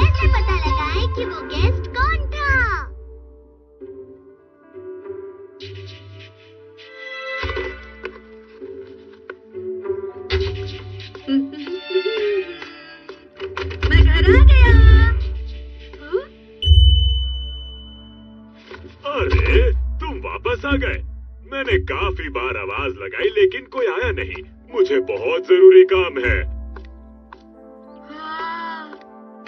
कैसे पता लगाएं कि वो गेस्ट कौन था? मैं घर आ गया। अरे तुम वापस आ गए। मैंने काफी बार आवाज लगाई लेकिन कोई आया नहीं। मुझे बहुत जरूरी काम है।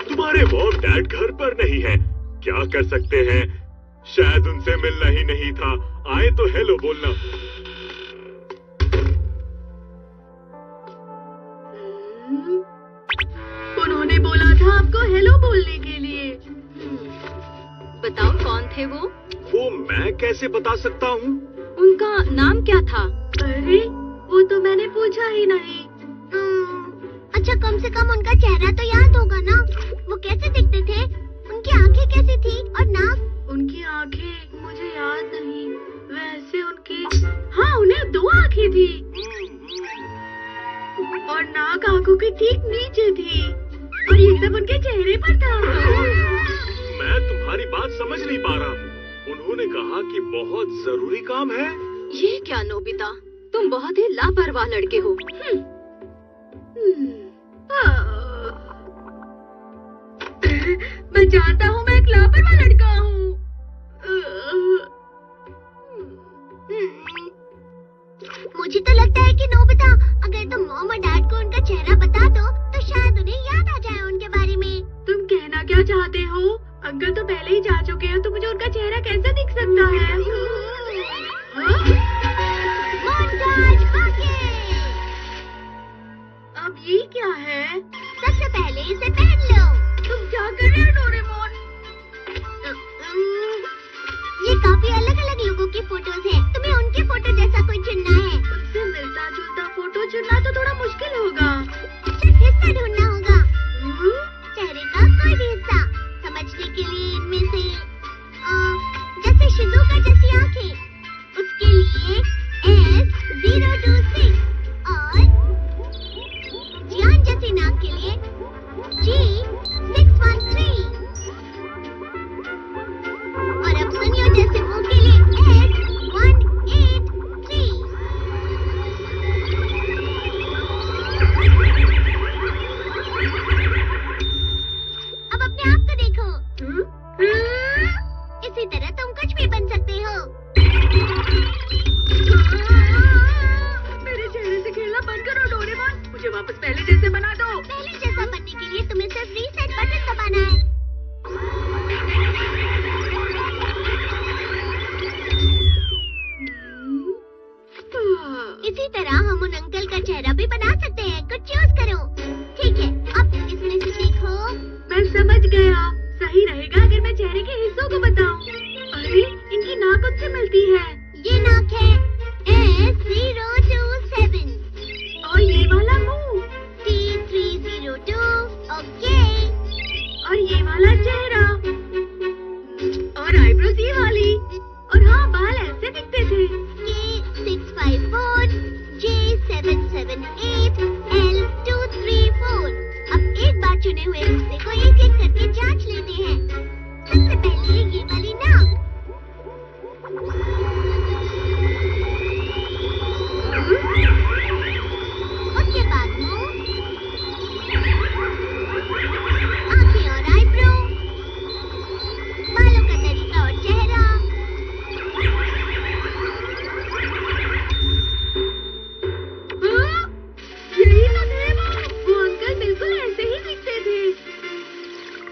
तुम्हारे मॉम डैड घर पर नहीं है। क्या कर सकते हैं? शायद उनसे मिलना ही नहीं था। आए तो हेलो बोलना। उन्होंने बोला था आपको हेलो बोलने के लिए। बताओ कौन थे वो? वो मैं कैसे बता सकता हूँ? उनका नाम क्या था? अरे वो तो मैंने पूछा ही नहीं। अच्छा कम से कम उनका चेहरा तो याद होगा ना। वो कैसे दिखते थे? उनकी आंखें कैसी थी और नाक? उनकी आंखें मुझे याद नहीं। वैसे उनकी हाँ उन्हें 2 आंखें थी और नाक आंखों के ठीक नीचे थी और ये सब उनके चेहरे पर था। मैं तुम्हारी बात समझ नहीं पा रहा हूँ। उन्होंने कहा कि बहुत जरूरी काम है। ये क्या नोबिता, तुम बहुत ही लापरवाह लड़के हो। मैं जानता हूँ मैं एक लापरवाह लड़का हूँ। मुझे तो लगता है कि नोबिता, अगर तुम मॉम और डैड को उनका चेहरा बता दो तो शायद उन्हें याद आ जाए उनके बारे में। तुम कहना क्या चाहते हो? अंकल तो पहले ही जा चुके हैं तो मुझे उनका चेहरा कैसे दिख सकता है? Montage okay. अब ये क्या है? सबसे पहले इसे पहन लो। तुम क्या कर रहे हो डोरेमोन? ये काफी अलग अलग लोगों की फोटोज हैं। तुम्हें उनके फोटो जैसा कोई चुनना है। उनसे मिलता जुलता फोटो चुनना तो थोड़ा मुश्किल होगा। सिर्फ हिस्सा ढूंढना होगा। चेहरे का कोई भी हिस्सा। समझने के लिए इनमें से जैसे शिजुका जैसी आंखें, उसके लिए S026 और जियान जैसी नाक के लिए G613 और अब सुनियो जैसे मुंह के लिए S183। अब अपने आप को देखो। इसी तरह तुम कुछ भी बन सकते हो। मेरे चेहरे से खेलना बंद करो डोरेमोन। मुझे वापस पहले जैसे बना दो। पहले जैसा बनने के लिए तुम्हें सिर्फ रीसेट बटन दबाना है। इसी तरह हम उन अंकल का चेहरा भी बना सकते हैं। कुछ चूज करो। ठीक है, अब इसमें से देखो। मैं समझ गया। सही रहेगा अगर मैं चेहरे के हिस्सों को बताऊं। अरे इनकी नाक उससे मिलती है। ये नाक है S027 और ये वाला मुंह T302। ओके। और ये वाला चेहरा और आईब्रोज ये वाली। और हाँ बाल ऐसे दिखते थे। K654 J778 L234। अब एक बार चुने हुए हिस्से को एक एक करके जांच लेते हैं। सबसे पहले ये वाली नाक। उसके बाद मुंह, आंखें और आईब्रो, बालों का तरीका और चेहरा। यही तो थे वो अंकल बिल्कुल ऐसे ही दिखते थे।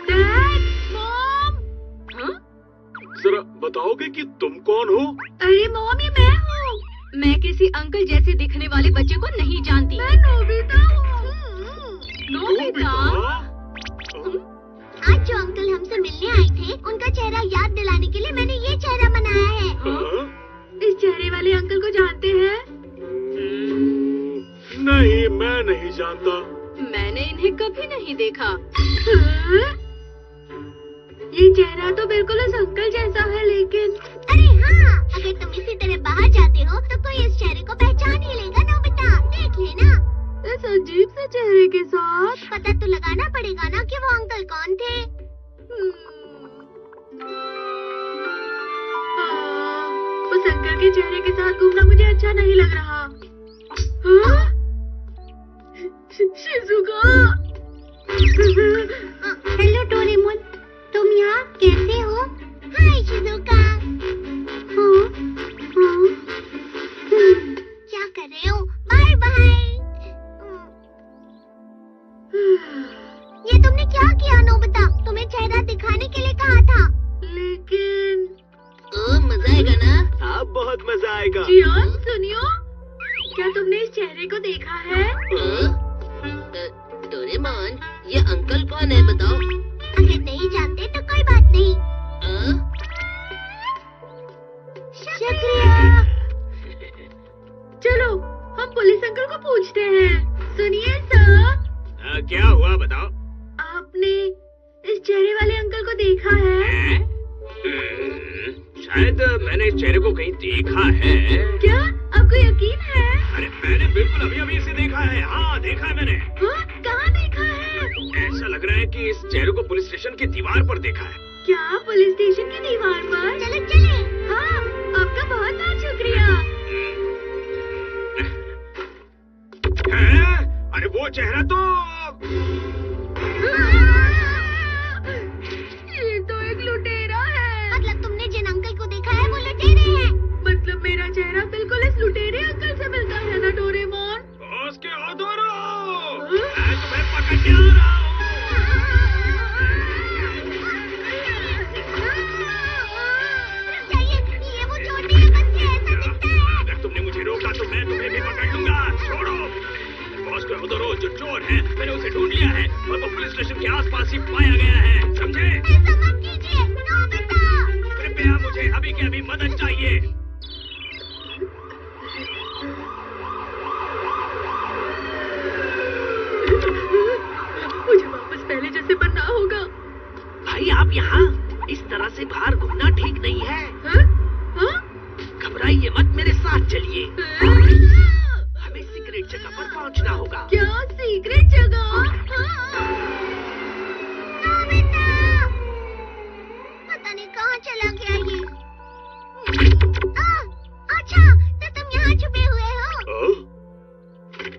Dad, mom. हाँ? जरा बताओगे कि तुम कौन हो? अरे मॉम ये मैं हूँ। मैं किसी अंकल जैसे दिखने वाले बच्चे को नहीं जानती। मैं नोबिता हूँ। नोबिता? आज जो अंकल हमसे मिलने आए थे, उनका चेहरा याद दिलाने के लिए मैंने ये चेहरा बनाया है। हाँ? इस चेहरे वाले अंकल को जानते हैं? नहीं, मैं नहीं जानता। मैंने इन्हें कभी नहीं देखा। हाँ? ये चेहरा तो बिल्कुल उस अंकल जैसा है लेकिन। अरे हाँ, अगर तुम इसी तरह बाहर जाते हो तो कोई इस चेहरे को पहचान ही लेगा। नोबिता देख लेना। इस अजीब से चेहरे के साथ पता तो लगाना पड़ेगा ना कि वो अंकल कौन थे। जाएगा। जियान सुनियो, क्या तुमने इस चेहरे को देखा है? डोरेमोन, ये अंकल कौन है बताओ? अगर नहीं जानते तो कोई बात नहीं। शुक्रिया। चलो हम पुलिस अंकल को पूछते हैं। सुनिए सर। क्या हुआ बताओ? आपने इस चेहरे वाले अंकल को देखा है? शायद मैंने इस चेहरे को कहीं देखा है। क्या आपको यकीन है? अरे मैंने बिल्कुल अभी इसे देखा है। हाँ देखा है मैंने। हाँ, कहाँ देखा है? ऐसा लग रहा है कि इस चेहरे को पुलिस स्टेशन की दीवार पर देखा है। क्या पुलिस स्टेशन की दीवार पर? चलो चले। हाँ, आपका बहुत बहुत शुक्रिया। है? अरे वो चेहरा तो ये तो एक लुटेरा है। मतलब तुमने जिन अंकल को देखा है वो लुटेरे हैं। मतलब मेरा चेहरा बिल्कुल इस लुटेरे अंकल से मिलता है ना डोरेमोन? उसके अधूरो मैं तुम्हें पकड़ने आ रहा हूँ। ये वो छोटे अंकल से ऐसा दिखता है। अगर तुमने मुझे रोका तो मैं तुम्हें भी पकड़ लूंगा। छोड़ो। बॉस के अधूरो जो चोर है, मैंने उसे ढूंढ लिया है और वो पुलिस स्टेशन के आसपास ही पाया गया है। समझे? ऐसा मत कीजिए, नोबिता। कृपया मुझे अभी के अभी मदद चाहिए। मुझे वापस पहले जैसे बनना होगा। भाई आप यहाँ इस तरह से बाहर घूमना ठीक नहीं है। हाँ? हाँ? घबराइए मत, मेरे साथ चलिए। हमें सीक्रेट जगह पर पहुँचना होगा। क्या सीक्रेट जगह? नोबिता, पता नहीं कहाँ चला गया ये। अच्छा, तो तुम यहाँ छुपे हुए हो।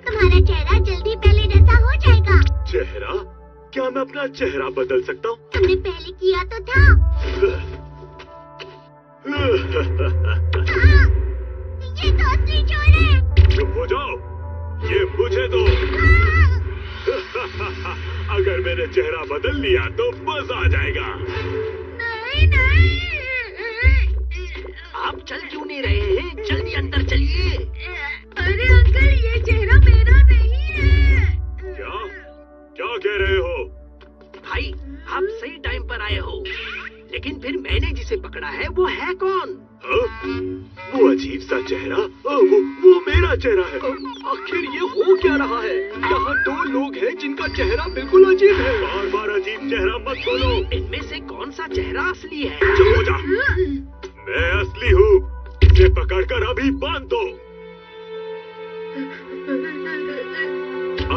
तुम्हारा चेहरा जल्दी पहले जैसा हो जाएगा। चेहरा? क्या मैं अपना चेहरा बदल सकता हूँ? तुमने पहले किया तो था। ये तो असली चोर है। चुप हो जाओ, ये मुझे दो। अगर मैंने चेहरा बदल लिया तो मजा आ जाएगा। नहीं नहीं। आप चल क्यों नहीं रहे हैं? जल्दी अंदर चलिए। अरे अंकल, ये चेहरा मेरा नहीं है। क्या? क्या कह रहे हो? भाई आप सही टाइम पर आए हो, लेकिन फिर मैंने जिसे पकड़ा है वो है कौन? वो अजीब सा चेहरा, वो मेरा चेहरा है। आखिर ये हो क्या रहा है? यहाँ दो लोग हैं जिनका चेहरा बिल्कुल अजीब है। बार बार अजीब चेहरा मत बोलो। इनमें से कौन सा चेहरा असली है? चुप हो जा। मैं असली हूँ। इसे पकड़कर अभी बांध दो।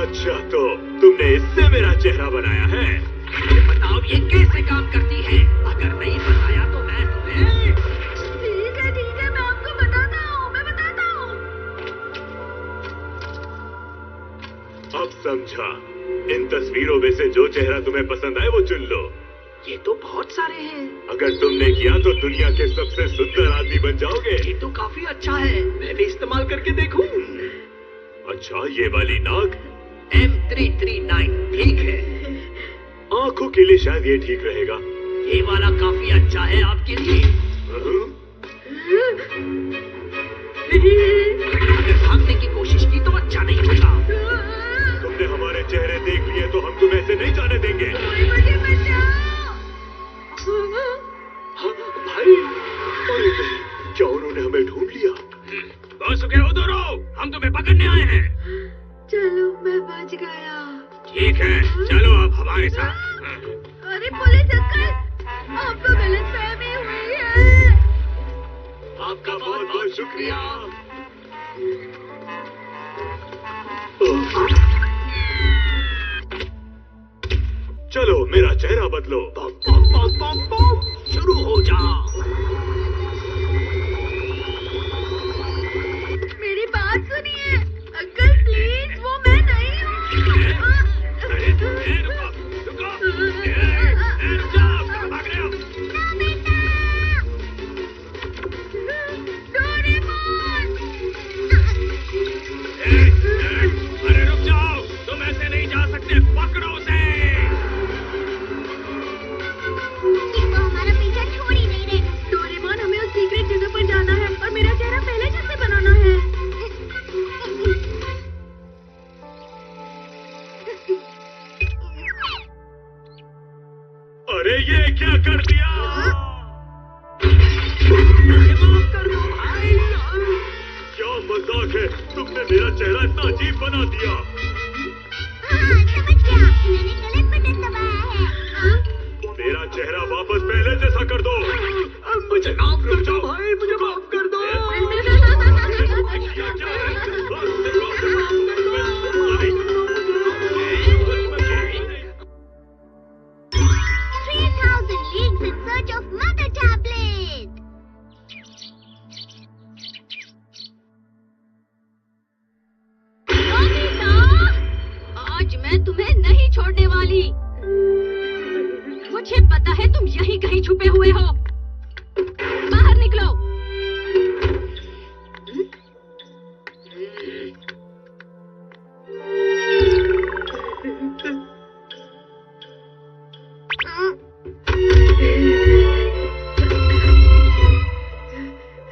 अच्छा तो तुमने इससे मेरा चेहरा बनाया है? मुझे बताओ ये कैसे काम करती है? अगर नहीं बताया तो मैं तुम्हें... ठीक है, मैं आपको बताता हूँ, मैं बताता हूँ। अब समझा। इन तस्वीरों में से जो चेहरा तुम्हें पसंद आए वो चुन लो। ये तो बहुत सारे हैं। अगर तुमने किया तो दुनिया के सबसे सुंदर आदमी बन जाओगे। ये तो काफी अच्छा है, मैं भी इस्तेमाल करके देखूं। अच्छा, ये वाली नाक? M339 ठीक है। आंखों के लिए शायद ये ठीक रहेगा। ये वाला काफी अच्छा है आपके लिए। अगर भागने की कोशिश की तो अच्छा नहीं होगा। तुमने हमारे चेहरे देख लिए तो हम तुम्हें ऐसे नहीं जाने देंगे। मुझे बचाओ। हाँ, भाई, अरे नहीं, क्या उन्होंने हमें ढूंढ लिया? बस के उधर आओ, हम तुम्हें पकड़ने आए हैं। चलो, मैं बच गया। ठीक है, चलो आप हमारे साथ। अरे पुलिस अंकल, आपको गलतफहमी हुई है। आपका बहुत बहुत शुक्रिया। चलो मेरा चेहरा बदलो। बम बम बम बम बम, शुरू हो जाओ। मेरी बात सुनिए अंकल, प्लीज, वो मैं नहीं हूँ। अरे रुक जाओ, तुम ऐसे नहीं जा सकते, पकड़ो उसे। ये तो हमारा पीछा छोड़ ही नहीं रहे। डोरेमोन अरे ये क्या कर दिया? माफ कर दो भाई। क्या मजाक है? तुमने मेरा चेहरा इतना अजीब बना दिया। हाँ, समझ गया। मैंने गलत बटन दबाया है। हाँ? मेरा चेहरा वापस पहले जैसा कर दो। मुझे माफ कर दो भाई, मुझे माफ कर दो। क्या है? 3000 leagues in search of mother tablet. Nobita, आज मैं तुम्हें नहीं छोड़ने वाली। मुझे पता है तुम यहीं कहीं छुपे हुए हो। बाहर निकलो।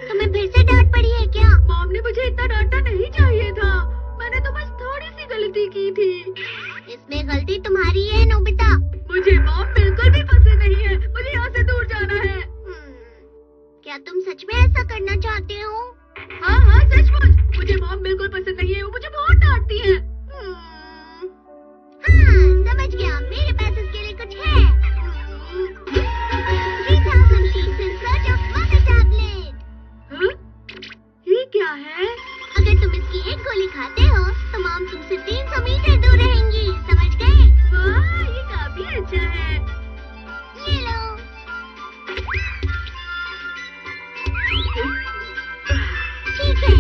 तुम्हें फिर से डांट पड़ी है क्या? मॉम ने मुझे इतना डांटना नहीं चाहिए था। मैंने तो बस थोड़ी सी गलती की थी। इसमें गलती तुम्हारी है नोबिता। मुझे मॉम बिल्कुल भी पसंद नहीं है। मुझे यहाँ से दूर जाना है। क्या तुम सच में ऐसा करना चाहते हो? हाँ हाँ, सचमुच मुझे मॉम बिल्कुल पसंद नहीं है। वो मुझे बहुत डांटती है। हाँ, समझ गया। मेरे पास इसके लिए कुछ है। 3000 leagues in search of mother tablet. हाँ? ये क्या है? अगर तुम इसकी एक गोली खाते हो तो मॉम तुमसे 300 मीटर दूर रहेंगी। समझ गए? वाह, ये काफी अच्छा है। ले लो। ठीक है।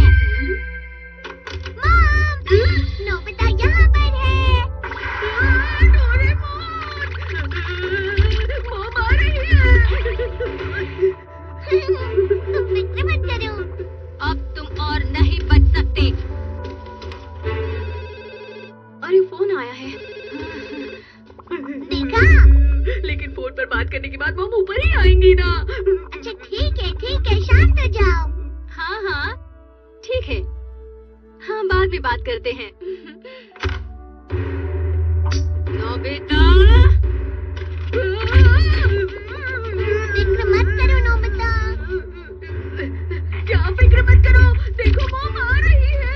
मॉम, नोबिता यहाँ पर है। डोरेमोन, मॉम आ रही है। तुम फिक्र मत करो। अब तुम और नहीं बच सकते। अरे फोन आया है। देखा? लेकिन फोन पर बात करने के बाद मॉम ऊपर ही आएंगी ना। अच्छा ठीक है, शांत हो जाओ। हाँ हाँ, ठीक है। हाँ, बाद में बात करते हैं। नोबिता, फिक्र मत करो नोबिता। क्या फिक्र मत करो, देखो मॉम आ रही है।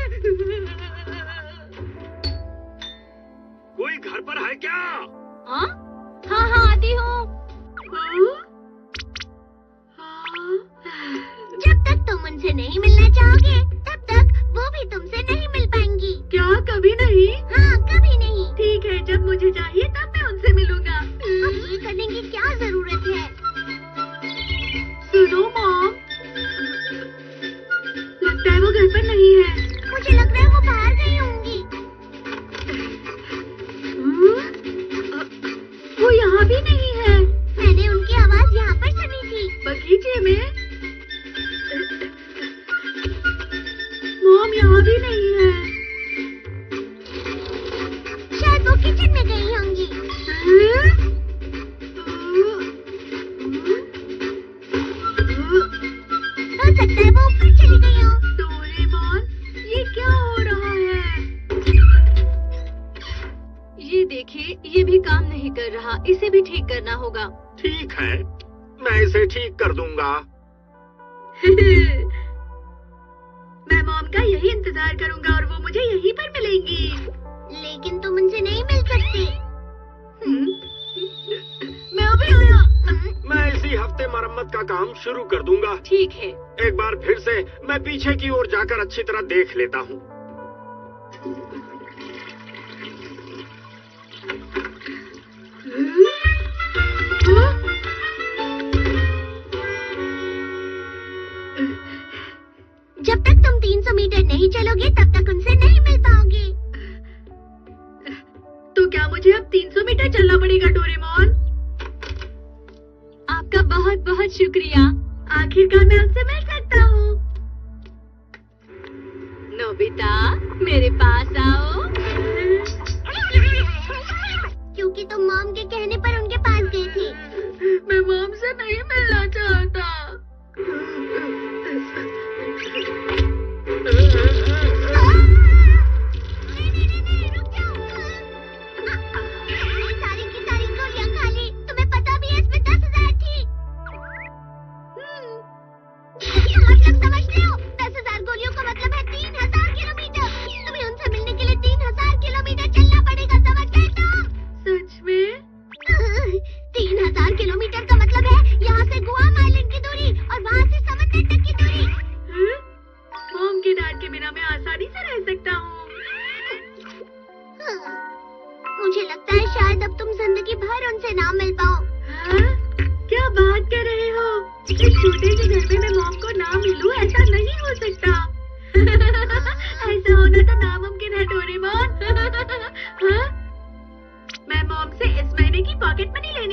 कोई घर पर है क्या? हाँ हाँ हाँ, आती हूँ। जब तक तुम उनसे नहीं मिलना चाहोगे तब तक वो भी तुमसे नहीं मिल पाएंगी। क्या कभी नहीं? हाँ, कभी नहीं। ठीक है, जब मुझे चाहिए तब मैं उनसे मिलूंगा। अब ये करने की क्या जरूरत है? सुनो मॉम, लगता है वो घर पर नहीं है। मुझे लग रहा है वो बाहर गई होंगी। वो यहाँ भी नहीं है। मैंने उनकी आवाज यहाँ पर सुनी थी। बगीचे में? मॉम यहाँ भी नहीं है। शायद वो किचन में गई होंगी। हो सकता है वो ऊपर चली गई हो। डोरेमोन, ये क्या हो रहा है? ये देखिए, ये भी काम नहीं कर रहा। इसे भी ठीक करना होगा। ठीक है, मैं इसे ठीक कर दूंगा। मैं मॉम का यही इंतजार करूंगा और वो मुझे यहीं पर मिलेंगी। लेकिन तुम उनसे नहीं मिल सकते। मैं अभी आया। मैं इसी हफ्ते मरम्मत का काम शुरू कर दूंगा। ठीक है। एक बार फिर से मैं पीछे की ओर जाकर अच्छी तरह देख लेता हूँ। जब तक तुम 300 मीटर नहीं चलोगे तब तक उनसे नहीं मिल पाओगे। तो क्या मुझे अब 300 मीटर चलना पड़ेगा डोरेमोन? आपका बहुत बहुत शुक्रिया। आखिरकार मैं उनसे मिल सकता हूँ। नोबिता, मेरे पास आओ। क्योंकि तुम मॉम के कहने पर उनके पास गई थी। मैं मॉम से नहीं मिलना चाहता। नहीं, रुक जाओ। सारी की सारी गोलियां खा ली। तुम्हें पता भी है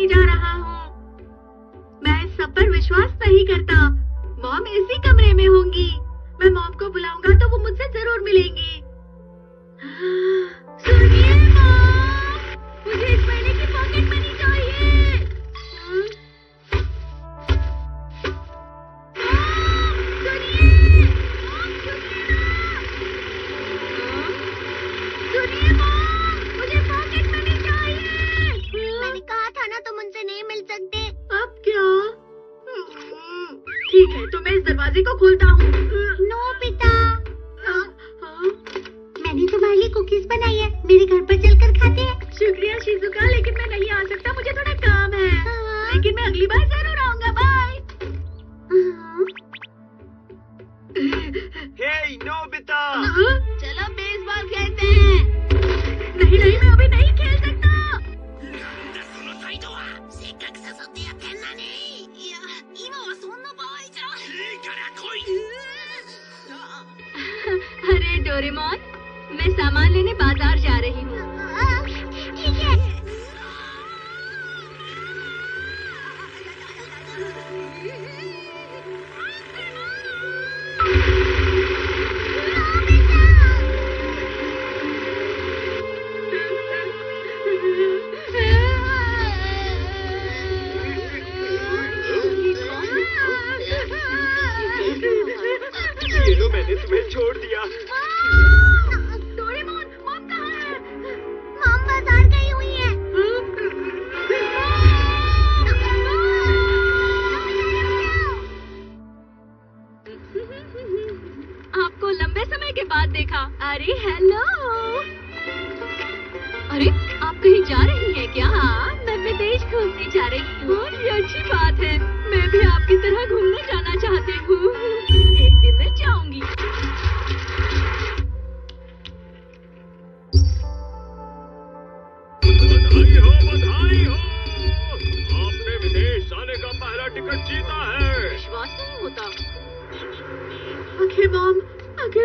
करने जा रहा हूँ। मैं इस सब पर विश्वास नहीं करता। मॉम इसी कमरे में होंगी। मैं मॉम को बुलाऊंगा तो वो मुझसे जरूर मिलेंगी। सुनिए मॉम, मुझे इस महीने की पॉकेट मनी चाहिए। सुनिए मॉम, मुझे पॉकेट मनी चाहिए। मैंने कहा था ना तुम उनसे नहीं मिल सकते। अब क्या? ठीक है, तो मैं इस दरवाजे को खोलता हूँ। नोबिता, मैंने तुम्हारे लिए कुकीज बनाई है, मेरे घर पर चलकर खाते हैं। शुक्रिया शिजुका, लेकिन मैं नहीं आ सकता, मुझे थोड़ा काम है। लेकिन मैं अगली बार जरूर आऊंगा। बाय। हे नोबिता, चलो बेसबॉल खेलते हैं। नहीं नहीं, मैं अभी नहीं खेल सकता। अरे डोरेमोन, मैं सामान लेने बाजार जा रही हूँ। ठीक है। ये लो, मैंने तुम्हें छोड़ दिया। डोरेमोन, मॉम कहाँ है? मॉम बाजार गई हुई है। आपको लंबे समय के बाद देखा। अरे हेलो। अरे आप कहीं जा रही हैं क्या? मैं विदेश घूमने जा रही हूँ। ये अच्छी बात है। मैं भी आपकी तरह घूमने जाना चाहती हूँ। एक दिन मैं जाऊंगी। बधाई हो। आपने विदेश जाने का पहला टिकट जीता है। विश्वास नहीं होता। आखिर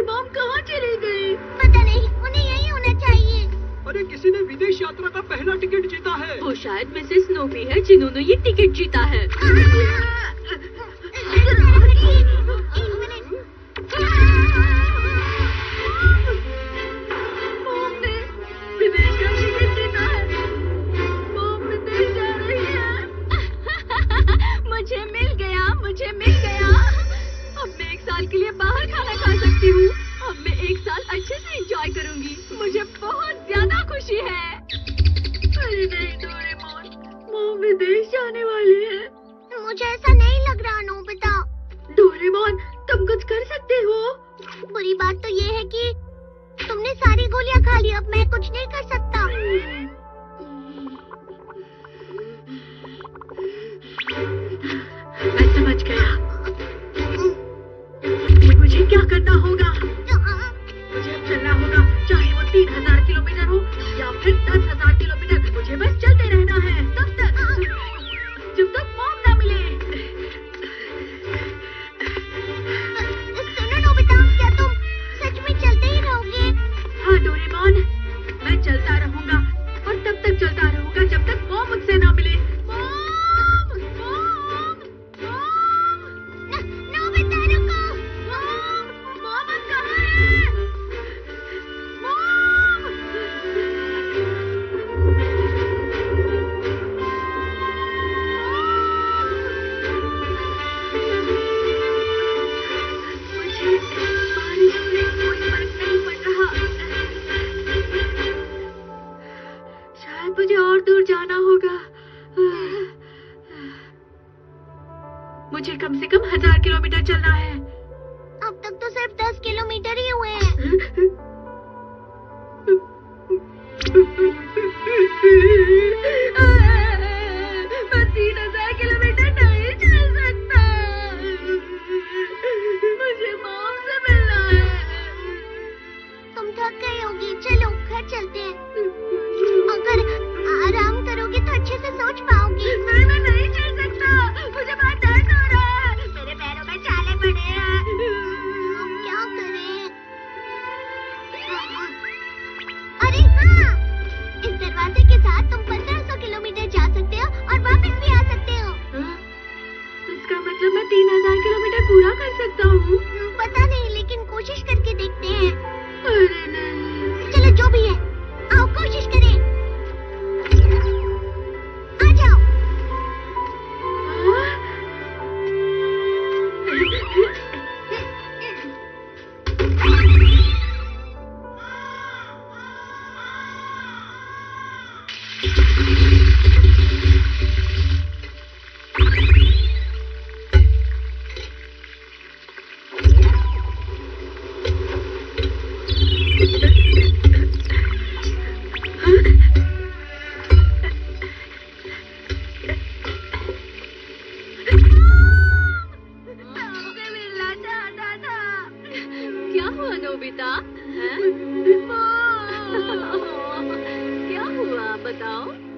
मॉम कहाँ चली गई? पता नहीं, उन्हें यही होना चाहिए। अरे किसी ने विदेश यात्रा का पहला टिकट जीता है। वो शायद मिसेस स्नोपी है जिन्होंने ये टिकट जीता है। मॉम ने विदेश का टिकट जीता है। मॉम विदेश जा रही है। मुझे मिल गया, मुझे मिल गया। अब मैं 1 साल के लिए बाहर खाना खा सकती हूँ। अब मैं 1 साल अच्छे से एंजॉय करूँगी। मुझे बहुत ज्यादा खुशी है। अरे नहीं डोरेमोन, मॉम विदेश जाने वाली है। मुझे ऐसा नहीं लग रहा नोबिता। डोरेमोन, तुम कुछ कर सकते हो? बुरी बात तो ये है कि तुमने सारी गोलियां खा ली। अब मैं कुछ नहीं कर सकता। मैं समझ गया। मुझे क्या करना होगा? मुझे अब चलना होगा, चाहे वो 3000 किलोमीटर हो या फिर 10,000 किलोमीटर। मुझे बस चलते रहना है तब तक जब तक मॉम ना मिले। सुनो नोबिता, क्या तुम सच में चलते ही रहोगे? हाँ डोरेमोन, मैं चलता रहूंगा और तब तक चलता रहूंगा जब तक मॉम मुझसे ना मिले। मॉम, मॉम, मॉम, नोबिता रुको। मॉम, मॉम अब कहाँ है? मॉम! मुझे बारिश से कोई फर्क नहीं पड़ रहा। शायद मुझे और दूर जाना होगा। मुझे कम से कम 1000 किलोमीटर चलना है। अब तक तो सिर्फ 10 किलोमीटर ही हुए हैं। मैं 3000 किलोमीटर नहीं चल सकता। मुझे मॉम से मिलना है। तुम थक गई होगी, चलो घर चलते हैं। अगर आराम करोगे तो अच्छे से सोच पाओगी। मैं नहीं चल सकता, मुझे बहुत दर्द हो रहा है। मेरे पैरों में छाले पड़े हैं। क्या हुआ नोबिता? हैं? क्या हुआ बताओ?